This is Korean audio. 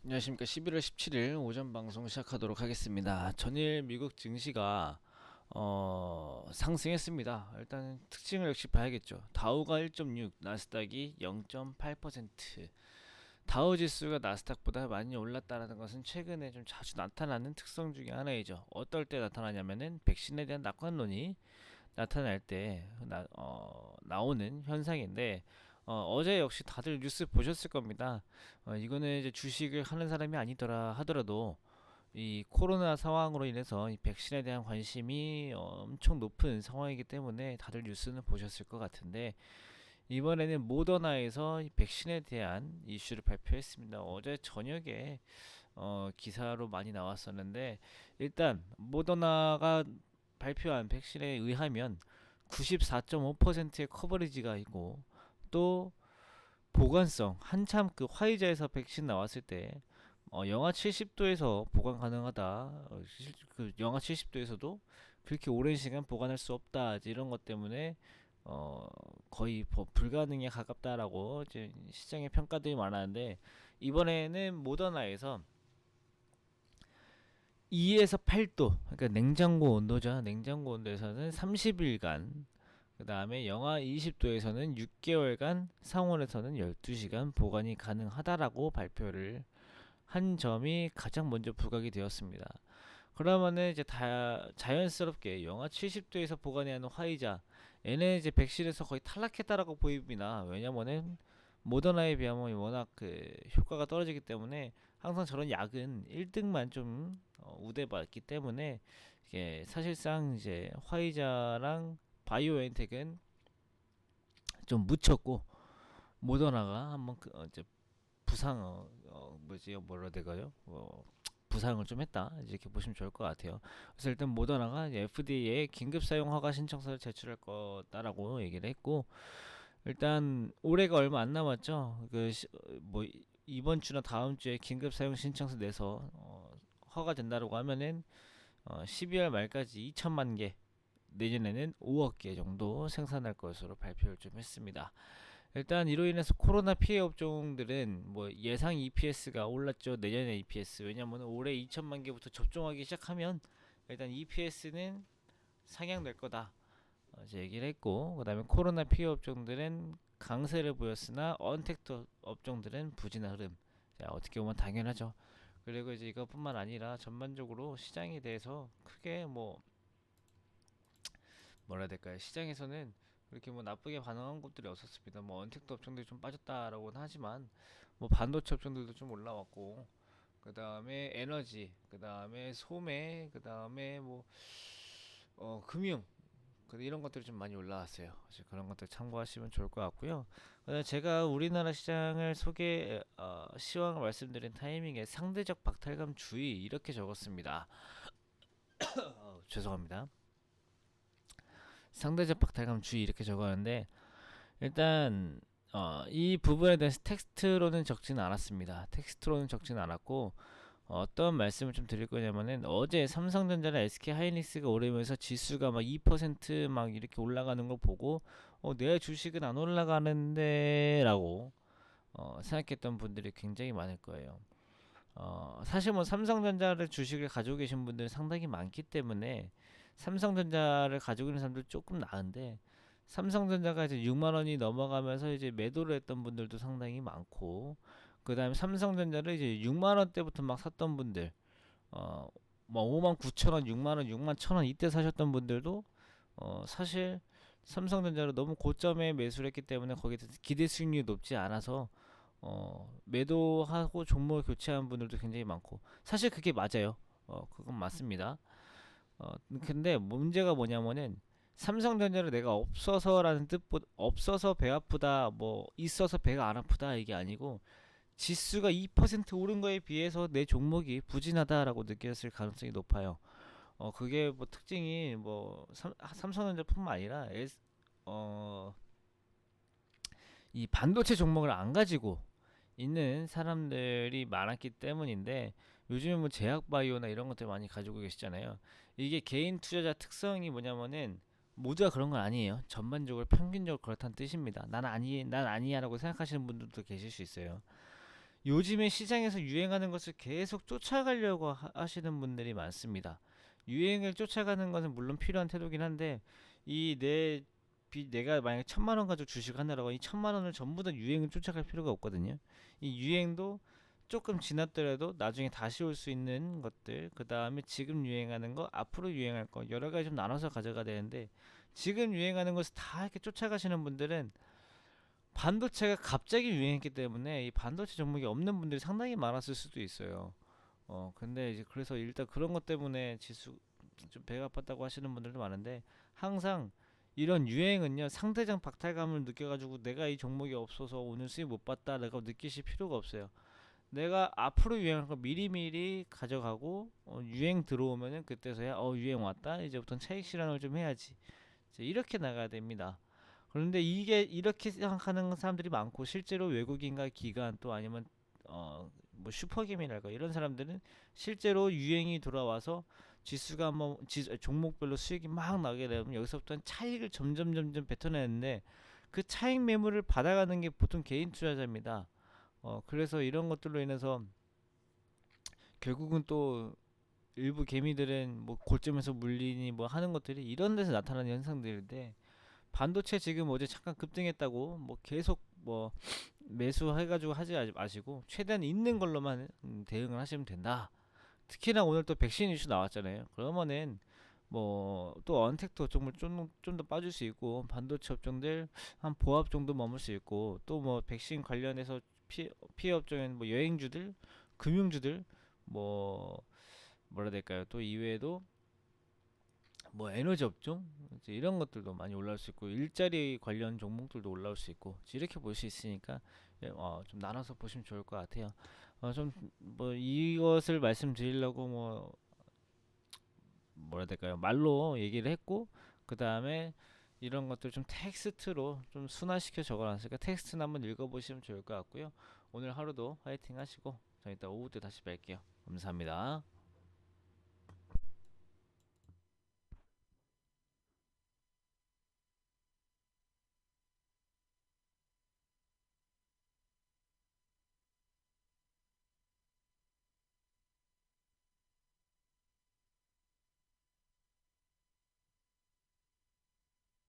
안녕하십니까. 11월 17일 오전 방송 시작하도록 하겠습니다. 전일 미국 증시가 상승했습니다. 일단 특징을 역시 봐야겠죠. 다우가 1.6, 나스닥이 0.8%. 다우 지수가 나스닥보다 많이 올랐다는 것은 최근에 좀 자주 나타나는 특성 중에 하나이죠. 어떨 때 나타나냐면은 백신에 대한 낙관론이 나타날 때 나오는 현상인데, 어제 역시 다들 뉴스 보셨을 겁니다. 이거는 이제 주식을 하는 사람이 아니더라 하더라도 이 코로나 상황으로 인해서 이 백신에 대한 관심이 엄청 높은 상황이기 때문에 다들 뉴스는 보셨을 것 같은데, 이번에는 모더나에서 이 백신에 대한 이슈를 발표했습니다. 어제 저녁에 기사로 많이 나왔었는데, 일단 모더나가 발표한 백신에 의하면 94.5%의 커버리지가 있고, 또 보관성, 한참 그 화이자에서 백신 나왔을 때 영하 70도에서 보관 가능하다. 그 영하 70도에서도 그렇게 오랜 시간 보관할 수 없다. 이런 것 때문에 거의 불가능에 가깝다라고 이제 시장의 평가들이 많았는데, 이번에는 모더나에서 2에서 8도, 그러니까 냉장고 온도죠. 냉장고 온도에서는 30일간, 그 다음에 영하 20도에서는 6개월간, 상온에서는 12시간 보관이 가능하다라고 발표를 한 점이 가장 먼저 부각이 되었습니다. 그러면은 이제 자연스럽게 영하 70도에서 보관해야 하는 화이자, 얘는 이제 백신에서 거의 탈락했다라고 보입니다. 왜냐면은 모더나에 비하면 워낙 그 효과가 떨어지기 때문에 항상 저런 약은 1등만 좀 우대받기 때문에, 이게 사실상 이제 화이자랑 바이오엔텍은 좀 묻혔고, 모더나가 한번 이제 부상 뭐지 뭐라 돼가요? 부상을 좀 했다, 이렇게 보시면 좋을 것 같아요. 그래서 일단 모더나가 FDA에 긴급 사용 허가 신청서를 제출할 거다라고 얘기를 했고, 일단 올해가 얼마 안 남았죠. 뭐 이번 주나 다음 주에 긴급 사용 신청서 내서 허가 된다라고 하면은 12월 말까지 2천만 개, 내년에는 5억 개 정도 생산할 것으로 발표를 좀 했습니다. 일단 이로 인해서 코로나 피해 업종들은 뭐 예상 EPS가 올랐죠. 내년에 EPS. 왜냐면 올해 2천만 개부터 접종하기 시작하면 일단 EPS는 상향될 거다, 이제 얘기를 했고, 그다음에 코로나 피해 업종들은 강세를 보였으나 언택트 업종들은 부진한 흐름. 자, 어떻게 보면 당연하죠. 그리고 이제 이것뿐만 아니라 전반적으로 시장에 대해서 크게 뭐라 해야 될까요? 시장에서는 그렇게 뭐 나쁘게 반응한 것들이 없었습니다. 뭐 언택트 업종들이 좀 빠졌다라고는 하지만, 뭐 반도체 업종들도 좀 올라왔고, 그 다음에 에너지, 그 다음에 소매, 그 다음에 뭐 금융, 이런 것들이 좀 많이 올라왔어요. 그래서 그런 것들 참고하시면 좋을 것 같고요. 제가 우리나라 시장을 시황을 말씀드린 타이밍에 상대적 박탈감 주의 이렇게 적었습니다. 죄송합니다. 상대적 박탈감 주의 이렇게 적었는데, 일단 이 부분에 대해서 텍스트로는 적지는 않았습니다. 텍스트로는 적지는 않았고, 어떤 말씀을 좀 드릴 거냐면은, 어제 삼성전자랑 SK 하이닉스가 오르면서 지수가 막 2% 이렇게 올라가는 걸 보고 내 주식은 안 올라가는데라고 생각했던 분들이 굉장히 많을 거예요. 사실 뭐 삼성전자를 주식을 가지고 계신 분들이 상당히 많기 때문에 삼성전자를 가지고 있는 사람들 조금 나은데, 삼성전자가 이제 6만 원이 넘어가면서 이제 매도를 했던 분들도 상당히 많고, 그 다음에 삼성전자를 이제 6만 원대부터 막 샀던 분들, 어, 뭐 5만 9천 원, 6만 원, 6만 1천 원 이때 사셨던 분들도 사실 삼성전자를 너무 고점에 매수를 했기 때문에 거기에 대해서 기대 수익률이 높지 않아서 매도하고 종목을 교체한 분들도 굉장히 많고, 사실 그게 맞아요. 그건 맞습니다. 근데 문제가 뭐냐면은, 삼성전자를 내가 없어서라는 뜻보다, 없어서 배 아프다, 뭐 있어서 배가 안 아프다, 이게 아니고, 지수가 2% 오른 거에 비해서 내 종목이 부진하다라고 느꼈을 가능성이 높아요. 그게 뭐 특징이 뭐 삼성전자뿐만 아니라 이 반도체 종목을 안 가지고 있는 사람들이 많았기 때문인데, 요즘에 뭐 제약바이오나 이런 것들 많이 가지고 계시잖아요. 이게 개인 투자자 특성이 뭐냐면은, 모두가 그런 건 아니에요. 전반적으로 평균적으로 그렇다는 뜻입니다. 난 아니야라고 생각하시는 분들도 계실 수 있어요. 요즘에 시장에서 유행하는 것을 계속 쫓아가려고 하시는 분들이 많습니다. 유행을 쫓아가는 것은 물론 필요한 태도긴 한데 이 내가 만약에 1,000만 원 가지고 주식 하느라고 이 1,000만 원을 전부 다 유행을 쫓아갈 필요가 없거든요. 이 유행도 조금 지났더라도 나중에 다시 올 수 있는 것들, 그 다음에 지금 유행하는 거, 앞으로 유행할 거 여러 가지 좀 나눠서 가져가야 되는데 지금 유행하는 것을 다 이렇게 쫓아가시는 분들은 반도체가 갑자기 유행했기 때문에 이 반도체 종목이 없는 분들이 상당히 많았을 수도 있어요. 근데 이제 그래서 일단 그런 것 때문에 지수 좀 배가 아팠다고 하시는 분들도 많은데 항상 이런 유행은요 상대적 박탈감을 느껴가지고 내가 이 종목이 없어서 오늘 수익 못 봤다라고 느끼실 필요가 없어요. 내가 앞으로 유행할 거 미리미리 가져가고 유행 들어오면은 그때서야 유행 왔다 이제부터는 차익 실현을 좀 해야지 이제 이렇게 나가야 됩니다. 그런데 이게 이렇게 생각하는 사람들이 많고 실제로 외국인과 기관 또 아니면 뭐 슈퍼게임이랄까 이런 사람들은 실제로 유행이 돌아와서 지수가 한번 종목별로 수익이 막 나게 되면 여기서부터는 차익을 점점 뱉어내는데 그 차익 매물을 받아가는 게 보통 개인 투자자입니다. 그래서 이런 것들로 인해서 결국은 또 일부 개미들은 뭐 골점에서 물리니 뭐 하는 것들이 이런 데서 나타나는 현상들인데 반도체 지금 어제 잠깐 급등했다고 뭐 계속 뭐 매수해가지고 하지 마시고 최대한 있는 걸로만 대응을 하시면 된다. 특히나 오늘 또 백신 이슈 나왔잖아요. 그러면은 뭐 또 언택트 정말 좀 더 빠질 수 있고 반도체 업종들 한 보합 정도 머물 수 있고 또 뭐 백신 관련해서 피해 업종인 뭐 여행주들, 금융주들 뭐 뭐라 해야 될까요? 또 이외에도 뭐 에너지 업종 이제 이런 것들도 많이 올라올 수 있고 일자리 관련 종목들도 올라올 수 있고 이렇게 볼 수 있으니까 좀 나눠서 보시면 좋을 것 같아요. 좀 뭐 이것을 말씀드리려고 뭐 뭐라 해야 될까요? 말로 얘기를 했고 그 다음에 이런 것들 좀 텍스트로 좀 순화시켜 적어놨으니까 텍스트는 한번 읽어보시면 좋을 것 같고요. 오늘 하루도 화이팅 하시고 저 이따 오후 때 다시 뵐게요. 감사합니다.